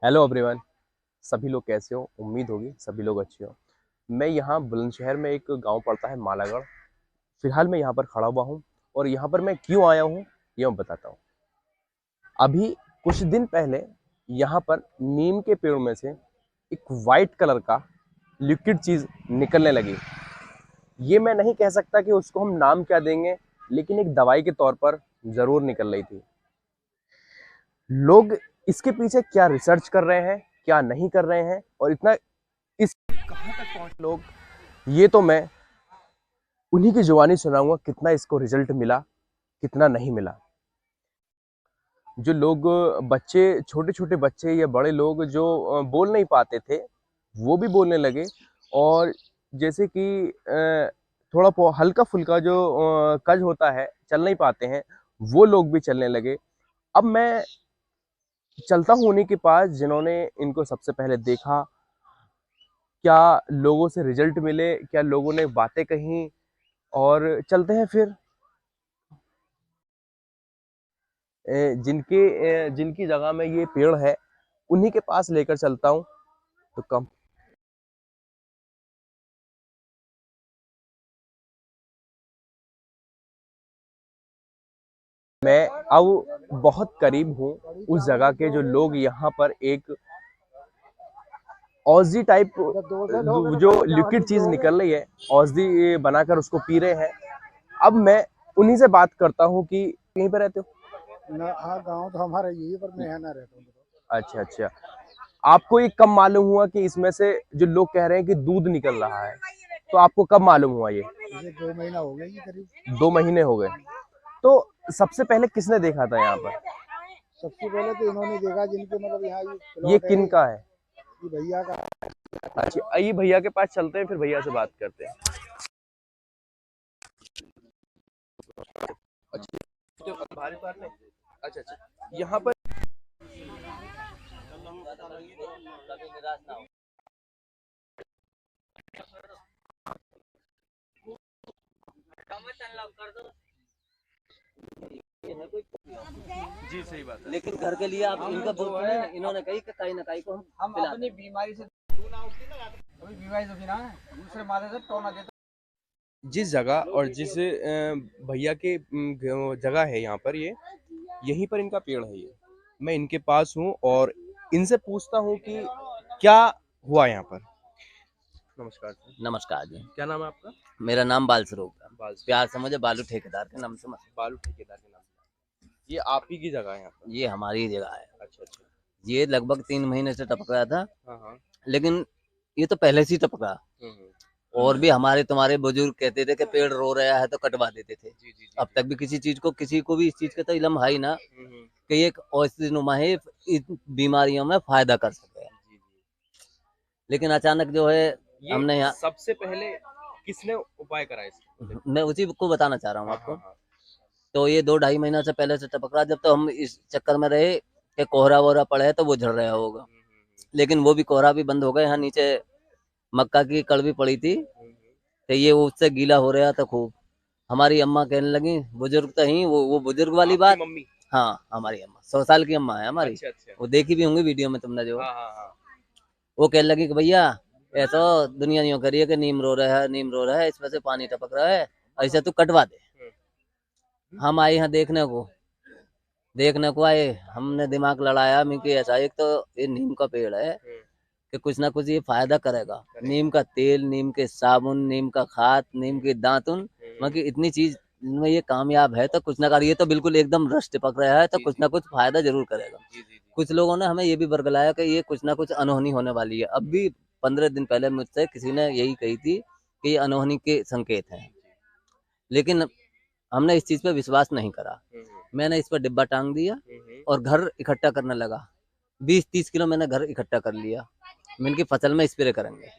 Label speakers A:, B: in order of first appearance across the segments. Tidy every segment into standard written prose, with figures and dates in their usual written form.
A: Hello everyone. सभी लोग कैसे हो? उम्मीद होगी सभी लोग अच्छे हो। मैं यहाँ बुलंदशहर में एक गांव पड़ता है मालागढ़। फिलहाल मैं यहाँ पर खड़ा हुआ हूँ और यहाँ पर मैं क्यों आया हूँ ये मैं बताता हूँ। अभी कुछ दिन पहले यहाँ पर नीम के पेड़ में से एक वाइट कलर का लिक्विड चीज़ निकलने लगी। ये मैं नहीं कह सकता कि उसको हम नाम क्या देंगे, लेकिन एक दवाई के तौर पर ज़रूर निकल रही थी। लोग इसके पीछे क्या रिसर्च कर रहे हैं, क्या नहीं कर रहे हैं और इतना इस कहाँ तक पहुंचे लोग, ये तो मैं उन्हीं की जुबानी सुनाऊंगा। कितना इसको रिजल्ट मिला, कितना नहीं मिला। जो लोग बच्चे, छोटे छोटे बच्चे या बड़े लोग जो बोल नहीं पाते थे, वो भी बोलने लगे। और जैसे कि थोड़ा हल्का फुल्का जो कज होता है, चल नहीं पाते हैं, वो लोग भी चलने लगे। अब मैं चलता हूँ उन्हीं के पास जिन्होंने इनको सबसे पहले देखा। क्या लोगों से रिजल्ट मिले, क्या लोगों ने बातें कहीं, और चलते हैं फिर जिनकी जगह में ये पेड़ है उन्हीं के पास लेकर चलता हूँ। तो कम मैं अब बहुत करीब हूँ उस जगह के, जो लोग यहाँ पर एक औषधि टाइप जो लिक्विड चीज निकल रही है, औषधि बनाकर उसको पी रहे हैं। अब मैं उन्हीं से बात करता हूँ कि यहीं पे रहते हो
B: ना। हाँ, गाँव तो हमारा यही है, पर मैं यहाँ ना रहता हूँ।
A: अच्छा अच्छा। आपको ये कब मालूम हुआ कि इसमें से जो लोग कह रहे हैं कि दूध निकल रहा है, तो आपको कब मालूम हुआ ये?
B: मुझे 2 महीना हो गया ये करीब।
A: 2 महीने हो गए। तो सबसे पहले किसने देखा था यहाँ पर?
B: सबसे पहले तो इन्होंने देखा जिनके मतलब यहाँ ये
A: ये
B: प्लॉट है,
A: किन का है?
B: ये भैया का।
A: अच्छा, आइए भैया के पास चलते हैं, फिर भैया से बात करते हैं। अच्छा, तो भारी बात नहीं। अच्छा अच्छा, यहाँ पर जी सही बात है।
C: लेकिन घर के लिए आप इनका बोलते हैं, इन्होंने कही कि कहीं ना कहीं को हम
B: अपनी बीमारी से अभी बीमारी से ना दूसरे माथे से टोना देते।
A: जिस जगह और जिस भैया के जगह है यहाँ पर, ये यहीं पर इनका पेड़ है। ये मैं इनके पास हूँ और इनसे पूछता हूँ कि क्या हुआ यहाँ पर। नमस्कार सर।
C: नमस्कार जी।
A: क्या नाम है आपका?
C: मेरा नाम बाल स्वरूप है।
A: बाल
C: प्यार से मुझे बालू ठेकेदार के नाम से
A: बालू ठेकेदार के नाम से। ये आप ही की जगह है यहाँ पर?
C: ये हमारी जगह है।
A: अच्छा अच्छा।
C: ये लगभग 3 महीने से टपक रहा था,
A: हाँ हाँ।
C: लेकिन ये तो पहले से ही टपका।
A: हम्म।
C: और भी हमारे तुम्हारे बुजुर्ग कहते थे कि पेड़ रो रहा है तो कटवा देते थे।
A: जी जी जी।
C: अब तक भी किसी को भी इस चीज का तो इल्म है ही ना
A: हम्म।
C: कि ये एक औषधि नुमा है, इन बीमारियों में फायदा कर सके।
A: जी जी।
C: लेकिन अचानक जो है
A: ये
C: हमने यहाँ,
A: सबसे पहले किसने उपाय करा इसका?
C: मैं उसी को बताना चाह रहा हूँ
A: हाँ
C: आपको।
A: हाँ हाँ।
C: तो ये 2-2.5 महीना से पहले से टपक रहा, जब तो हम इस चक्कर में रहे कि कोहरा वोहरा पड़े है तो वो झड़ रहा होगा। लेकिन वो भी कोहरा भी बंद हो गया। यहाँ नीचे मक्का की कड़वी पड़ी थी, तो ये उससे गीला हो रहा था खूब। हमारी अम्मा कहने लगी, बुजुर्ग तो ही वो बुजुर्ग वाली
A: आपकी
C: बात।
A: मम्मी?
C: हाँ, हमारी अम्मा 100 साल की अम्मा है हमारी।
A: अच्छा अच्छा।
C: वो देखी भी होंगी वीडियो में तुमने जो।
A: हाँ हाँ हाँ।
C: वो कहने लगी कि भैया ऐसा दुनिया नहीं करिए कि नीम रो रहा है, नीम रो रहा है, इसमें से पानी टपक रहा है, ऐसे तू कटवा दे। हम आए यहाँ देखने को आए। हमने दिमाग लड़ाया मैं कि ऐसा, एक तो ये नीम का पेड़ है कि कुछ ना कुछ ये फायदा करेगा। नीम का तेल, नीम के साबुन, नीम का खाद, नीम के दातुन, मतलब इतनी चीज में ये कामयाब है तो कुछ ना कर, ये तो बिल्कुल एकदम रस टपक रहा है तो कुछ ना कुछ फायदा जरूर करेगा। कुछ लोगों ने हमें ये भी बरगलाया कि ये कुछ ना कुछ अनहोनी होने वाली है। अब भी 15 दिन पहले मुझसे किसी ने यही कही थी कि ये अनहोनी के संकेत हैं, लेकिन हमने इस चीज पे विश्वास नहीं करा। मैंने इस पर डिब्बा टांग दिया और घर इकट्ठा करने लगा। 20-30 किलो मैंने घर इकट्ठा कर लिया। मैं इनकी फसल में स्प्रे करेंगे।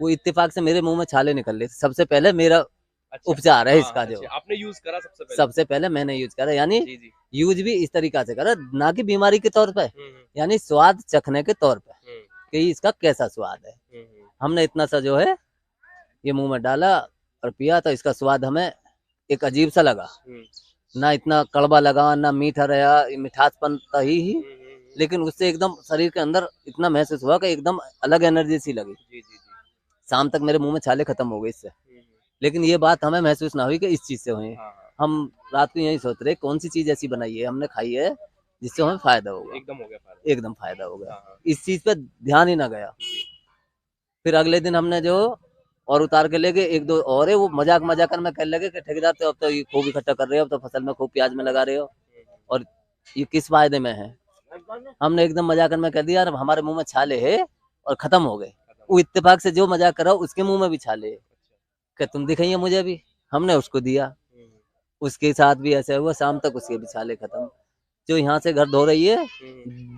C: वो इत्तेफाक से मेरे मुंह में छाले निकल रहे थे। सबसे पहले मेरा
A: अच्छा,
C: उपचार है
A: हाँ,
C: इसका जो।
A: अच्छा, आपने यूज करा
C: सबसे पहले मैंने यूज करा, यानी
A: जी जी।
C: यूज भी इस तरीका से करा, ना कि बीमारी के तौर पे, यानी स्वाद चखने के तौर पे कि इसका कैसा स्वाद है। हमने इतना सा जो है ये मुंह में डाला और पिया, तो इसका स्वाद हमें एक अजीब सा लगा। ना इतना कड़वा लगा, ना मीठा रहा, मिठासपन था ही। लेकिन उससे एकदम शरीर के अंदर इतना महसूस हुआ कि एकदम अलग एनर्जी सी लगी।
A: जी जी जी।
C: शाम तक मेरे मुंह में छाले खत्म हो गए इससे। लेकिन ये बात हमें महसूस ना हुई कि इस चीज से हुई।
A: हाँ हाँ,
C: हम रात को यही सोच रहे कौन सी चीज ऐसी बनाई है हमने खाई है जिससे हमें फायदा होगा,
A: एकदम हो गया फायदा।
C: एकदम फायदा होगा।
A: हाँ हाँ।
C: इस चीज पे ध्यान ही ना गया। फिर अगले दिन हमने जो और उतार के ले गए, एक दो और है वो मजाक मजाक में कहने लगे कि ठेकेदार तो अब तो ये खूब इकट्ठा कर रहे हो, अब तो फसल में खूब प्याज में लगा रहे हो और ये किस फायदे में है। हमने एकदम मजाक में कह दिया यार हमारे मुंह में छाले है और खत्म हो गए। वो इत्तेफाक से जो मजाक करा उसके मुंह में भी छाले है, कि तुम दिखाइए मुझे भी। हमने उसको दिया, उसके साथ भी ऐसा हुआ, शाम तक उसके भी छाले खत्म। जो यहाँ से घर धो रही है,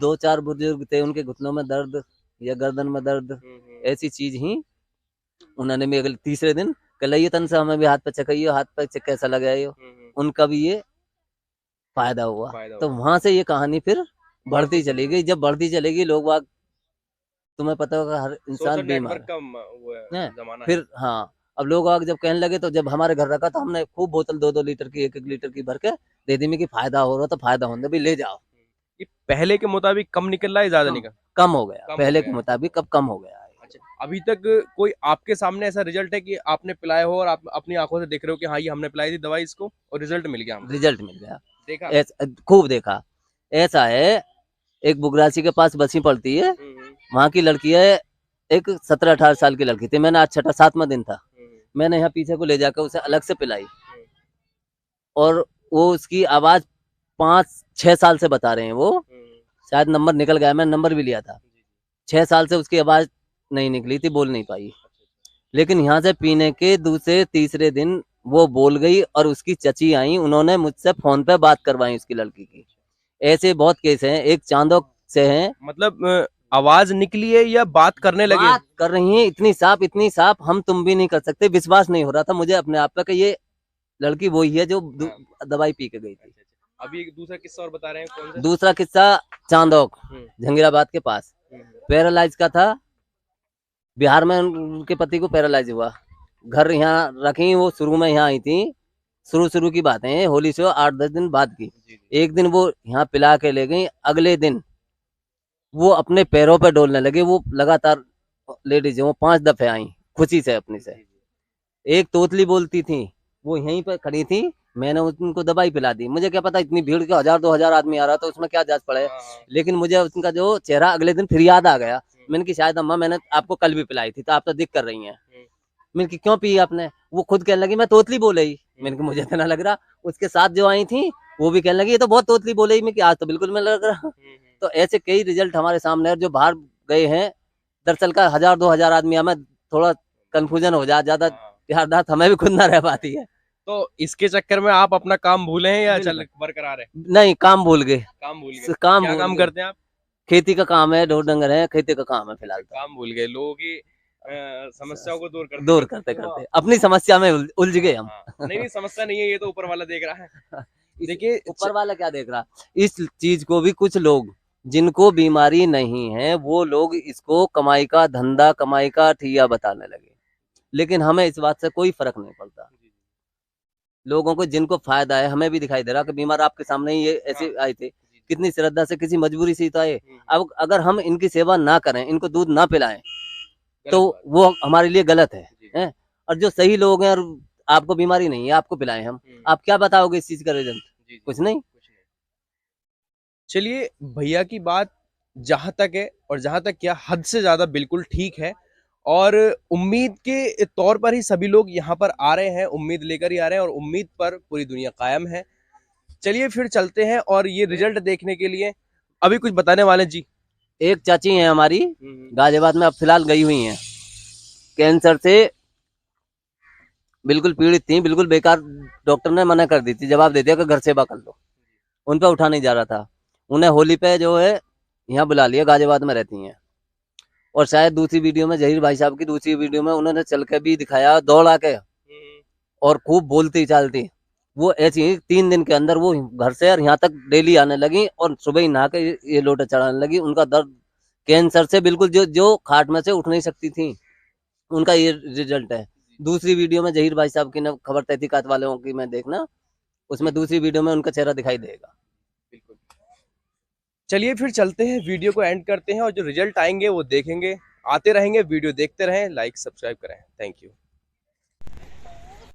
C: 2-4 बुजुर्ग थे, उनके घुटनों में दर्द या गर्दन में दर्द, ऐसी चीज ही उन्होंने भी अगले तीसरे दिन कल तन से हमें भी हाथ पे चकाइयो, हाथ पे कैसा लगा हो, उनका भी ये फायदा हुआ। तो वहां से ये कहानी फिर बढ़ती चली गई। जब बढ़ती चलेगी लोग बाग, तुम्हें पता होगा हर इंसान
A: सोशल
C: बीमार
A: नेटवर्क का वो है,
C: है।
A: जमाना है।
C: फिर हाँ, अब लोग आग जब कहने लगे तो जब हमारे घर रखा तो हमने खूब बोतल 2-2 लीटर की, 1-1 लीटर की भर के दे दी। में कि फायदा हो रहा तो फायदा होने भी ले जाओ।
A: ये पहले के मुताबिक कम निकल रहा है, ज्यादा
C: कम
A: निकल
C: कम हो गया,
A: कम हो
C: पहले
A: गया
C: के
A: है।
C: मुताबिक अब कम हो गया है।
A: अच्छा, अभी तक कोई आपके सामने ऐसा रिजल्ट है कि आपने पिलाया हो और आप अपनी आंखों से देख रहे हो कि हाँ ये हमने पिलाई थी दवाई इसको और रिजल्ट मिल गया हमको?
C: रिजल्ट मिल गया,
A: देखा?
C: खूब देखा। ऐसा है, एक बुगरासी के पास बसी पड़ती है, वहां की लड़की है, एक 17-18 साल की लड़की थी। मैंने आज 6-7वां दिन था, मैंने यहाँ पीछे को ले जाकर उसे अलग से पिलाई और वो उसकी आवाज 5-6 साल से बता रहे हैं वो, शायद नंबर निकल गया, मैं नंबर भी लिया था। 6 साल से उसकी आवाज नहीं निकली थी, बोल नहीं पाई। लेकिन यहाँ से पीने के दूसरे तीसरे दिन वो बोल गई और उसकी चची आई, उन्होंने मुझसे फोन पे बात करवाई उसकी लड़की की। ऐसे बहुत केस हैं। एक चांदोक से है,
A: मतलब आवाज निकली है या बात करने लगे?
C: बात कर रही है इतनी साफ हम तुम भी नहीं कर सकते। विश्वास नहीं हो रहा था मुझे अपने आप पे कि ये लड़की वही है जो दवाई पी के गई थी।
A: अभी एक दूसरा किस्सा और बता रहे हैं, कौन सा?
C: दूसरा किस्सा चांदोक जहांगीराबाद के पास, पैरालाइज का था। बिहार में उनके पति को पैरालाइज हुआ, घर यहाँ रखी, वो शुरू में यहाँ आई थी। शुरू की बात है, होली से 8-10 दिन बाद की। एक दिन वो यहाँ पिला के ले गई, अगले दिन वो अपने पैरों पे डोलने लगे। वो लगातार लेडीज वो 5 दफे आई खुशी से अपनी से। एक तोतली बोलती थी, वो यहीं पर खड़ी थी, मैंने उनको दवाई पिला दी। मुझे क्या पता इतनी भीड़ के 1000-2000 आदमी आ रहा था, उसमें क्या जांच पड़े। लेकिन मुझे उनका जो चेहरा अगले दिन फिर याद आ गया। मैंने कि शायद अम्मा मैंने आपको कल भी पिलाई थी, तो आप तो दिख कर रही हैं। मैंने कि क्यों पी आपने? वो खुद कहने लगी मैं तोतली बोल रही। मैंने कि मुझे तो ना लग रहा। उसके साथ जो आई थी वो भी कहने लगी ये तो बहुत तोतली बोल रही। मैं कि आज तो बिल्कुल मैं लग रहा। तो ऐसे कई रिजल्ट हमारे सामने है जो बाहर गए हैं। दरअसल का 1000-2000 आदमी हमें थोड़ा कंफ्यूजन हो जाए, ज्यादा याददाश्त हमें भी खुद ना रह पाती है।
A: तो इसके चक्कर में आप अपना काम भूले हैं या चल बरकरार है?
C: नहीं, काम भूल गए।
A: काम भूल गए?
C: काम
A: क्या
C: भूल
A: काम
C: गए।
A: करते हैं आप?
C: खेती का काम है, ढोर डंगर है, खेती का काम है फिलहाल तो।
A: काम भूल गए, लोगों की समस्याओं को दूर
C: दूर करते करते अपनी समस्या में उलझ गए हम।
A: नहीं नहीं, समस्या नहीं है, ये तो ऊपर वाला देख रहा है। देखिए
C: ऊपर वाला क्या देख रहा, इस चीज को भी कुछ लोग जिनको बीमारी नहीं है वो लोग इसको कमाई का धंधा, कमाई का ठिया बताने लगे। लेकिन हमें इस बात से कोई फर्क नहीं पड़ता। लोगों को जिनको फायदा है, हमें भी दिखाई दे रहा कि बीमार आपके सामने ही ये ऐसे आए थे, कितनी श्रद्धा से, किसी मजबूरी से तो आए। अब अगर हम इनकी सेवा ना करें, इनको दूध ना पिलाएं तो वो हमारे लिए गलत है? और जो सही लोग हैं और आपको बीमारी नहीं है, आपको पिलाएं हम, आप क्या बताओगे इस चीज का रिजल्ट? कुछ नहीं।
A: चलिए, भैया की बात जहां तक है और जहां तक क्या हद से ज्यादा बिल्कुल ठीक है और उम्मीद के तौर पर ही सभी लोग यहाँ पर आ रहे हैं, उम्मीद लेकर ही आ रहे हैं और उम्मीद पर पूरी दुनिया कायम है। चलिए फिर चलते हैं और ये रिजल्ट देखने के लिए अभी कुछ बताने वाले जी।
C: एक चाची है हमारी गाजियाबाद में, अब फिलहाल गई हुई हैं, कैंसर से बिल्कुल पीड़ित थी, बिल्कुल बेकार। डॉक्टर ने मना कर दी थी, जवाब दे दिया कि घर सेवा कर लो। उन पर उठा नहीं जा रहा था। उन्हें होली पे जो है यहाँ बुला लिया, गाजियाबाद में रहती हैं। और शायद दूसरी वीडियो में, जहीर भाई साहब की दूसरी वीडियो में उन्होंने चल के भी दिखाया, दौड़ आके और खूब बोलती चालती। वो ऐसी 3 दिन के अंदर वो घर से और यहाँ तक डेली आने लगी और सुबह ही नहा के ये लोटे चढ़ाने लगी। उनका दर्द कैंसर से बिल्कुल जो खाट में से उठ नहीं सकती थी, उनका ये रिजल्ट है। दूसरी वीडियो में जहीर भाई साहब की न खबर तहकीकात वालों की मैं देखना, उसमें दूसरी वीडियो में उनका चेहरा दिखाई देगा।
A: चलिए फिर चलते हैं, वीडियो को एंड करते हैं और जो रिजल्ट आएंगे वो देखेंगे। आते रहेंगे, वीडियो देखते रहें, लाइक सब्सक्राइब करें। Thank you.